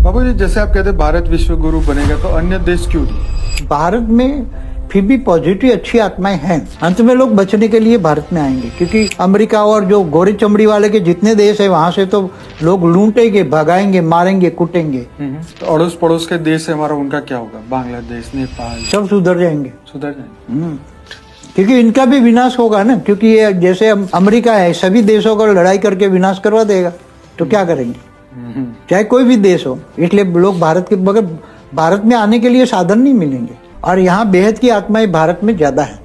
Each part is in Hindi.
बाबू जी, जैसे आप कहते हैं भारत विश्व गुरु बनेगा, तो अन्य देश क्यों नहीं? भारत में फिर भी पॉजिटिव अच्छी आत्माएं हैं। अंत में लोग बचने के लिए भारत में आएंगे, क्योंकि अमेरिका और जो गोरी चमड़ी वाले के जितने देश है वहां से तो लोग लूटेंगे, भगाएंगे, मारेंगे, कूटेंगे। तो अड़ोस पड़ोस के देश है हमारा, उनका क्या होगा? बांग्लादेश, नेपाल सब सुधर जाएंगे। सुधर जाएंगे। क्योंकि इनका भी विनाश होगा ना, क्योंकि ये जैसे अमेरिका है सभी देशों का लड़ाई करके विनाश करवा देगा, तो क्या करेंगे? चाहे कोई भी देश हो। इसलिए लोग भारत के मगर भारत में आने के लिए साधन नहीं मिलेंगे, और यहाँ बेहद की आत्माएं भारत में ज्यादा है,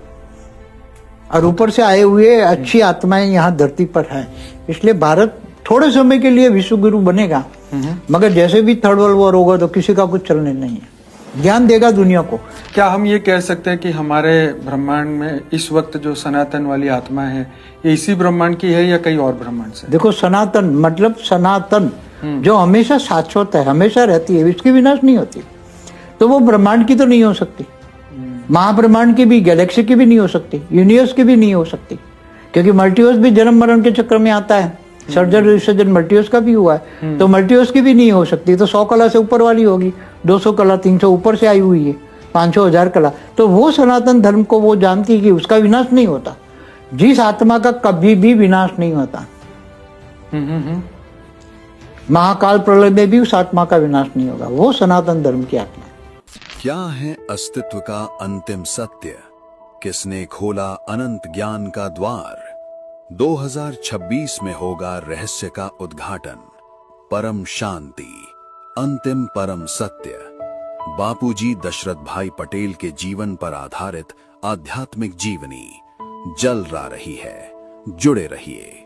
और ऊपर से आए हुए अच्छी आत्माएं यहाँ धरती पर है। इसलिए भारत थोड़े समय के लिए विश्व गुरु बनेगा, मगर जैसे भी थर्ड वर्ल्ड वॉर होगा तो किसी का कुछ चलने नहीं है। ज्ञान देगा दुनिया को। क्या हम ये कह सकते हैं कि हमारे ब्रह्मांड में इस वक्त जो सनातन वाली आत्मा है, ये इसी ब्रह्मांड की है या कहीं और ब्रह्मांड से? देखो, सनातन मतलब सनातन, जो हमेशा शाश्वत है, हमेशा रहती है, इसकी विनाश नहीं होती, तो वो ब्रह्मांड की तो नहीं हो सकती, महाब्रह्मांड की भी, गैलेक्सी की भी नहीं हो सकती, यूनिवर्स की भी नहीं हो सकती, क्योंकि मल्टीवर्स भी जन्म मरण के चक्कर में आता है। सर्जन विसर्जन मल्टीवर्स का भी हुआ है, तो मल्टीवर्स की भी नहीं हो सकती, तो 100 कला से ऊपर वाली होगी, 200 कला, 300 ऊपर से आई हुई है, 500 1000 कला। तो वो सनातन धर्म को वो जानती है कि उसका विनाश नहीं होता, जिस आत्मा का कभी भी विनाश नहीं होता। महाकाल प्रलय में भी उस आत्मा का विनाश नहीं होगा, वो सनातन धर्म की आत्मा। क्या है अस्तित्व का अंतिम सत्य? किसने खोला अनंत ज्ञान का द्वार? 2026 में होगा रहस्य का उद्घाटन। परम शांति, अंतिम परम सत्य। बापूजी दशरथ भाई पटेल के जीवन पर आधारित आध्यात्मिक जीवनी जल रहा रही है। जुड़े रहिए।